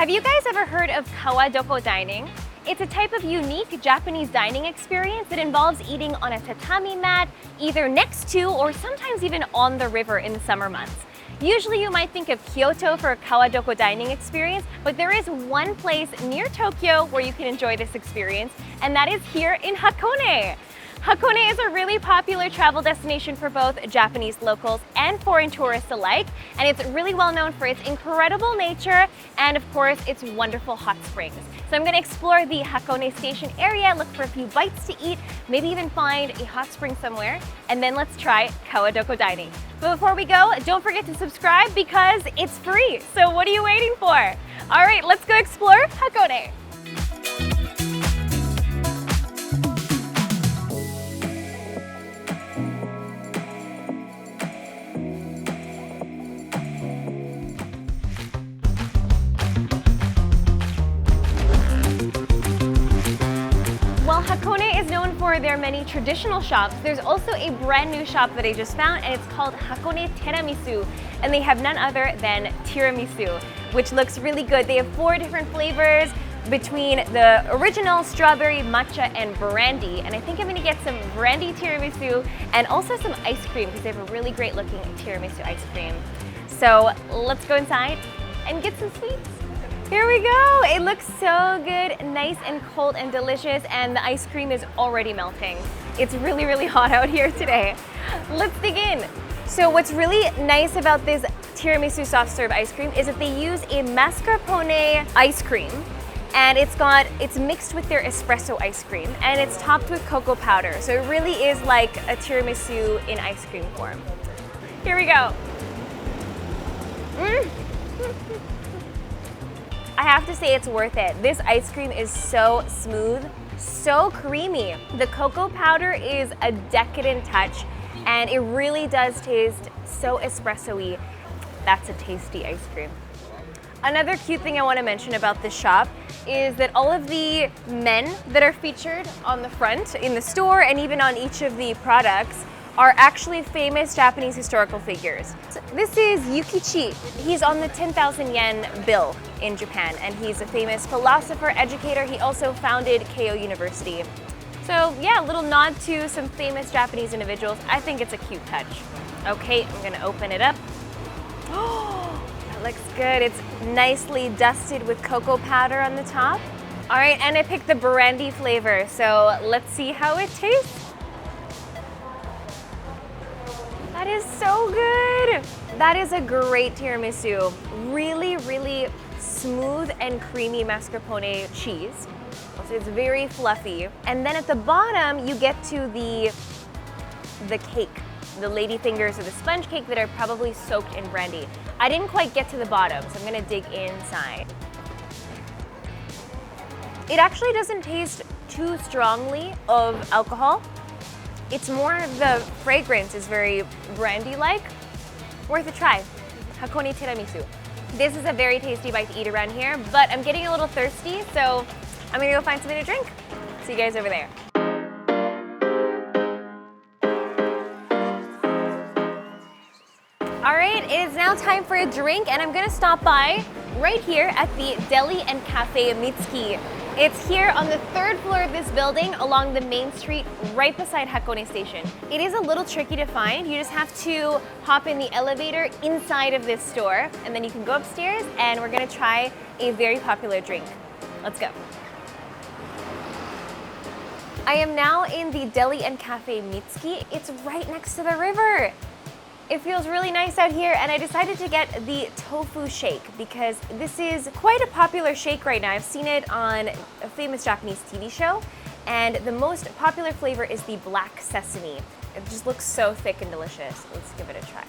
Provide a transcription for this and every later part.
Have you guys ever heard of Kawadoko dining? It's a type of unique Japanese dining experience that involves eating on a tatami mat, either next to or sometimes even on the river in the summer months. Usually you might think of Kyoto for a Kawadoko dining experience, but there is one place near Tokyo where you can enjoy this experience, and that is here in Hakone. Hakone is a really popular travel destination for both Japanese locals and foreign tourists alike, and it's really well known for its incredible nature and, of course, its wonderful hot springs. So I'm going to explore the Hakone Station area, look for a few bites to eat, maybe even find a hot spring somewhere, and then let's try Kawadoko dining. But before we go, don't forget to subscribe because it's free. So what are you waiting for? All right, let's go explore Hakone. Hakone is known for their many traditional shops. There's also a brand new shop that I just found, and it's called Hakone Teramisu, and they have none other than tiramisu, which looks really good. They have 4 different flavors between the original strawberry, matcha, and brandy, and I think I'm going to get some Brandy Tiramisu and also some ice cream because they have a really great looking tiramisu ice cream. So let's go inside and get some sweets. Here we go! It looks so good, nice and cold and delicious, and the ice cream is already melting. It's really, really hot out here today. Let's dig in. So what's really nice about this tiramisu soft serve ice cream is that they use a mascarpone ice cream, and it's mixed with their espresso ice cream, and it's topped with cocoa powder. So it really is like a tiramisu in ice cream form. Here we go. I have to say it's worth it. This ice cream is so smooth, so creamy. The cocoa powder is a decadent touch, and it really does taste so espresso-y. That's a tasty ice cream. Another cute thing I want to mention about this shop is that all of the men that are featured on the front in the store and even on each of the products are actually famous Japanese historical figures. So this is Yukichi. He's on the 10,000 yen bill in Japan, and he's a famous philosopher, educator. He also founded Keio University. So yeah, a little nod to some famous Japanese individuals. I think it's a cute touch. Okay, I'm gonna open it up. Oh, that looks good. It's nicely dusted with cocoa powder on the top. All right, and I picked the brandy flavor, so let's see how it tastes. That is so good. That is a great tiramisu. Really, really smooth and creamy mascarpone cheese. So it's very fluffy. And then at the bottom, you get to the cake, the lady fingers or the sponge cake that are probably soaked in brandy. I didn't quite get to the bottom, so I'm gonna dig inside. It actually doesn't taste too strongly of alcohol. It's more the fragrance is very brandy-like. Worth a try. Hakone Teramisu. This is a very tasty bite to eat around here, but I'm getting a little thirsty, so I'm gonna go find something to drink. See you guys over there. All right, it is now time for a drink, and I'm gonna stop by right here at the Deli and Cafe Mitsuki. It's here on the 3rd floor of this building along the main street right beside Hakone Station. It is a little tricky to find. You just have to hop in the elevator inside of this store, and then you can go upstairs, and we're gonna try a very popular drink. Let's go. I am now in the Deli and Cafe Mitsuki. It's right next to the river. It feels really nice out here, and I decided to get the tofu shake because this is quite a popular shake right now. I've seen it on a famous Japanese TV show, and the most popular flavor is the black sesame. It just looks so thick and delicious. Let's give it a try.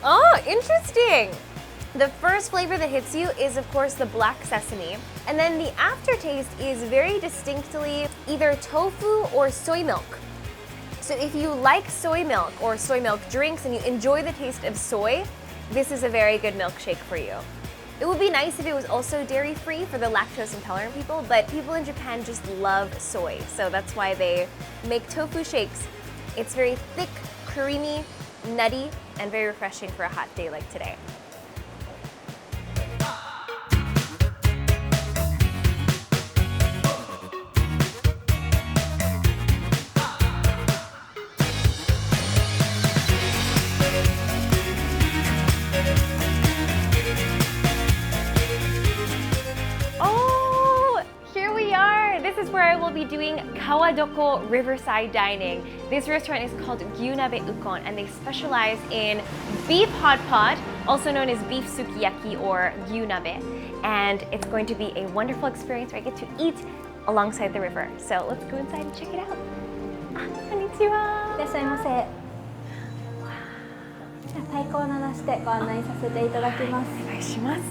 Oh, interesting. The first flavor that hits you is, of course, the black sesame. And then the aftertaste is very distinctly either tofu or soy milk. So if you like soy milk or soy milk drinks and you enjoy the taste of soy, this is a very good milkshake for you. It would be nice if it was also dairy-free for the lactose intolerant people, but people in Japan just love soy, so that's why they make tofu shakes. It's very thick, creamy, nutty and very refreshing for a hot day like today. This is where I will be doing Kawadoko Riverside Dining. This restaurant is called Gyunabe Ukon, and they specialize in beef hot pot, also known as beef sukiyaki or gyunabe. And it's going to be a wonderful experience where I get to eat alongside the river. So let's go inside and check it out. Konnichiwa. いらっしゃいませ。太鼓を鳴らしてご案内させていただきます。お願いします。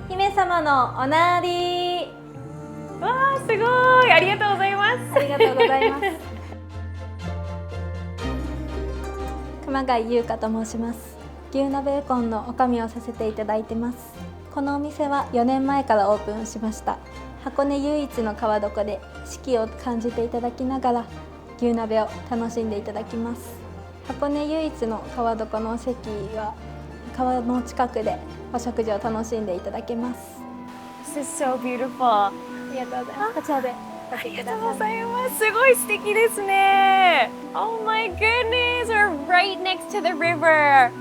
姫様のおなり。わあ、すごい。ありがとうございます。ありがとうございます。熊谷優香と申します。牛鍋ウコンの女将をさせていただいてます。このお店は4年前からオープンしました。箱根唯一の川床で四季を感じていただきながら牛鍋を楽しんでいただきます。箱根唯一の川床の席は川の近くでお食事を楽しんでいただけます。This is so beautiful. ありがとうございます。こちらでおあり待ちくだがとうごさい。ざいます。すごい素敵ですね。Oh my goodness, we're right next to the river.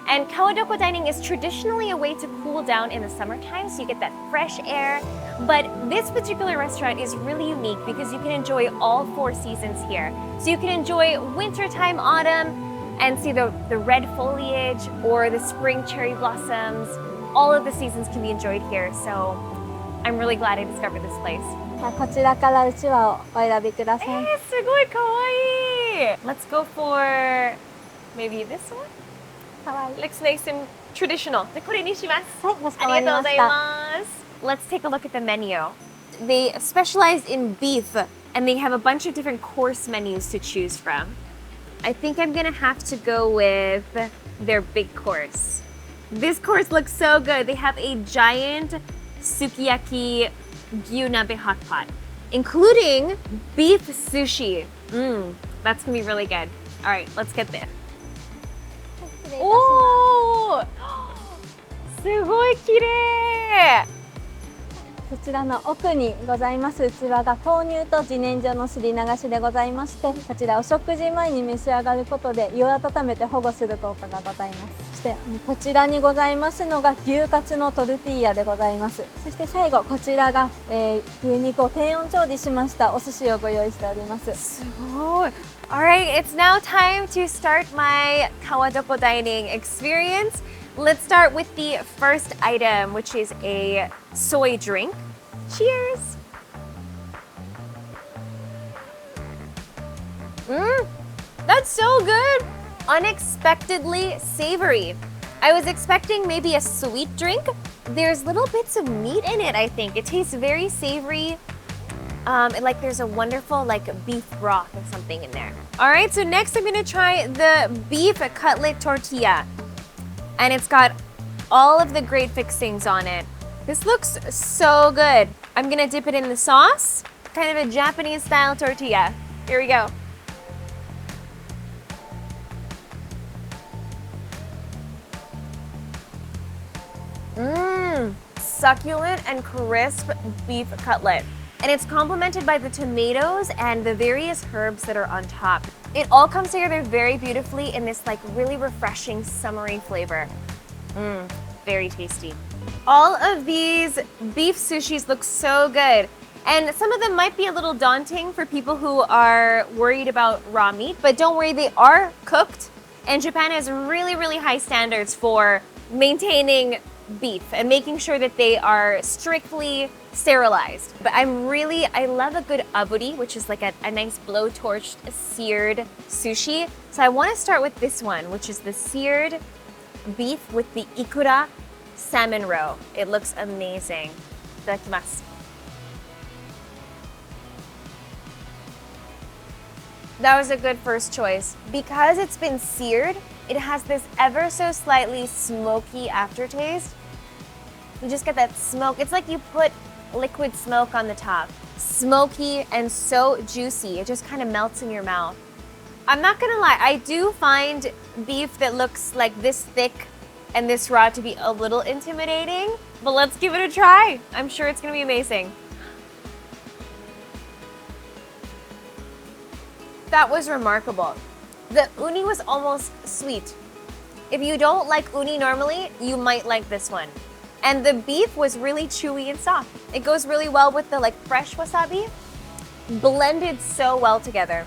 And Kawadoko dining is traditionally a way to cool down in the summertime, so you get that fresh air. But this particular restaurant is really unique because you can enjoy all 4 seasons here. So you can enjoy wintertime, autumn, and see the red foliage or the spring cherry blossoms. All of the seasons can be enjoyed here. So I'm really glad I discovered this place. こちらからうちわをお選びください。すごいかわいい。Let's go for maybe this one. かわいい。 Looks nice and traditional. でこれにします。はい、かしこまありがとうございりました。ます。Let's take a look at the menu. They specialize in beef and they have a bunch of different course menus to choose from. I think I'm gonna have to go with their big course. This course looks so good. They have a giant sukiyaki gyunabe hot pot, including beef sushi. That's gonna be really good. All right, let's get this. 失礼いたします。おー、すごい綺麗。こちらの奥にございます器が豆乳と自然薯のすり流しでございまして、こちらお食事前に召し上がることで胃を温めて保護する効果がございます。そしてこちらにございますのが牛カツのトルティーヤでございます。そして最後こちらが、牛肉を低温調理しましたお寿司をご用意しております。すごい。Alright, it's now time to start my Kawadoko dining experience. Let's start with the first item, which is a soy drink. Cheers! That's so good! Unexpectedly savory. I was expecting maybe a sweet drink. There's little bits of meat in it, I think. It tastes very savory. Like there's a wonderful like beef broth or something in there. All right, so next I'm gonna try the beef cutlet tortilla. And it's got all of the great fixings on it. This looks so good. I'm gonna dip it in the sauce, kind of a Japanese style tortilla. Here we go. Succulent and crisp beef cutlet. And it's complemented by the tomatoes and the various herbs that are on top. It all comes together very beautifully in this like really refreshing summery flavor. Very tasty. All of these beef sushis look so good. And some of them might be a little daunting for people who are worried about raw meat, but don't worry, they are cooked. And Japan has really, really high standards for maintaining beef and making sure that they are strictly sterilized. But I love a good aburi, which is like a nice blowtorched seared sushi. So I want to start with this one, which is the seared beef with the ikura salmon roe. It looks amazing. Itadakimasu. That was a good first choice. Because it's been seared, it has this ever so slightly smoky aftertaste. You just get that smoke. It's like you put liquid smoke on the top. Smoky and so juicy. It just kind of melts in your mouth. I'm not gonna lie, I do find beef that looks like this thick and this raw to be a little intimidating, but let's give it a try. I'm sure it's gonna be amazing. That was remarkable. The uni was almost sweet. If you don't like uni normally, you might like this one. And the beef was really chewy and soft. It goes really well with the like fresh wasabi. Blended so well together.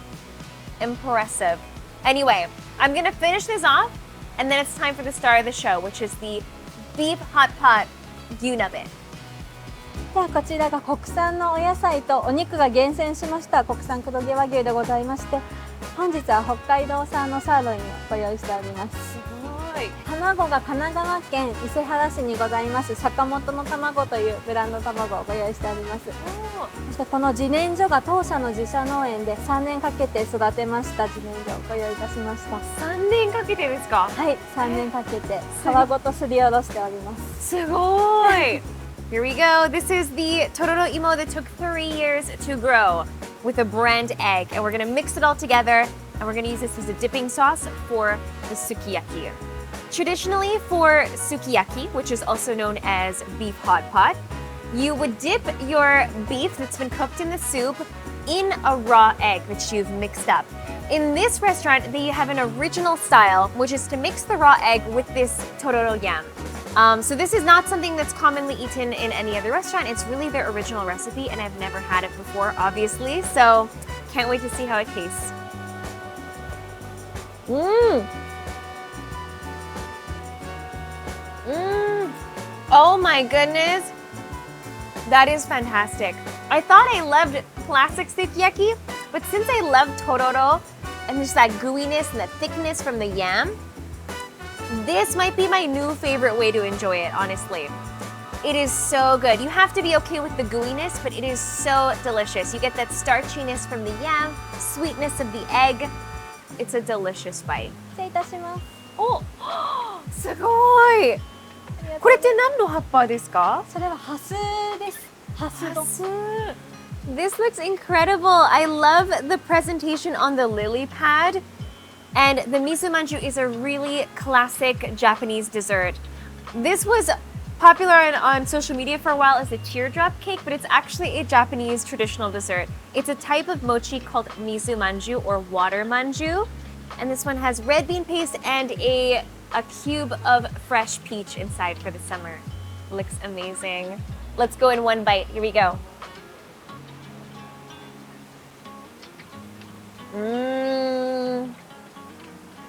Impressive. Anyway, I'm gonna finish this off and then it's time for the star of the show, which is the beef hot pot Gyunabe. ではこちらが国産のお野菜とお肉が厳選しました国産黒毛和牛でございまして、本日は北海道産のサーロインをご用意しております。卵が神奈川県伊勢原市にございます坂本の卵というブランド卵をご用意しております。そしてこの自然薯が当社の自社農園で3年かけて育てました自然薯をご用意いたしました。3年かけてですか？はい、3年かけて皮ごとすりおろしております。すごいHere we go. This is the tororo imo that took 3 years to grow with a brand egg. And we're gonna mix it all together and we're gonna use this as a dipping sauce for the sukiyaki. Traditionally for sukiyaki, which is also known as beef hot pot, you would dip your beef that's been cooked in the soup in a raw egg that you've mixed up. In this restaurant, they have an original style, which is to mix the raw egg with this tororo yam. So this is not something that's commonly eaten in any other restaurant. It's really their original recipe, and I've never had it before, obviously. So can't wait to see how it tastes. Oh my goodness. That is fantastic. I thought I loved classic sukiyaki, but since I love tororo and just that gooiness and the thickness from the yam, this might be my new favorite way to enjoy it, honestly. It is so good. You have to be okay with the gooiness, but it is so delicious. You get that starchiness from the yam, sweetness of the egg. It's a delicious bite. 失礼いたします。お、すごい。これって何の葉っぱですか？それはハスです。ハスド。This looks incredible. I love the presentation on the lily pad. And the mizu manju is a really classic Japanese dessert. This was popular on social media for a while as a teardrop cake, but it's actually a Japanese traditional dessert. It's a type of mochi called mizu manju or water manju. And this one has red bean paste and a cube of fresh peach inside for the summer. Looks amazing. Let's go in one bite. Here we go.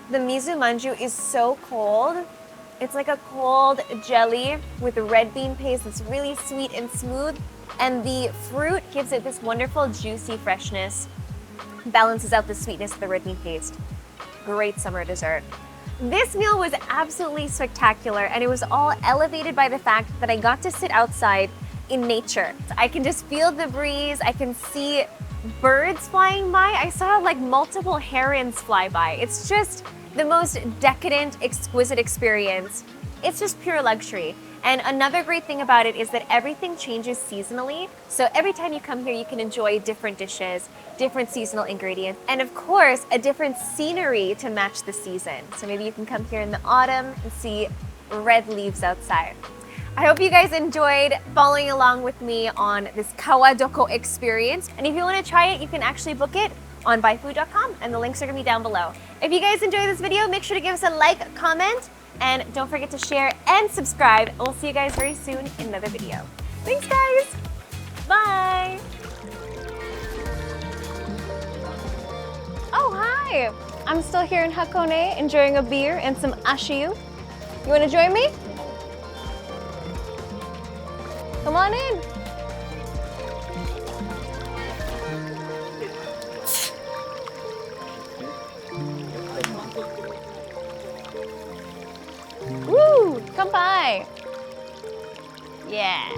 The mizu manju is so cold. It's like a cold jelly with red bean paste that's really sweet and smooth. And the fruit gives it this wonderful juicy freshness. Balances out the sweetness of the red bean paste. Great summer dessert. This meal was absolutely spectacular, and it was all elevated by the fact that I got to sit outside in nature. I can just feel the breeze. I can see birds flying by. I saw like multiple herons fly by. It's just the most decadent, exquisite experience. It's just pure luxury. And another great thing about it is that everything changes seasonally. So every time you come here, you can enjoy different dishes, different seasonal ingredients, and of course, a different scenery to match the season. So maybe you can come here in the autumn and see red leaves outside. I hope you guys enjoyed following along with me on this Kawadoko experience. And if you want to try it, you can actually book it on byfood.com, and the links are going to be down below. If you guys enjoyed this video, make sure to give us a like, comment, and don't forget to share and subscribe. We'll see you guys very soon in another video. Thanks, guys. Bye. Oh, hi. I'm still here in Hakone enjoying a beer and some ashiyu. You want to join me? Come on in. Woo! Come by. Yeah.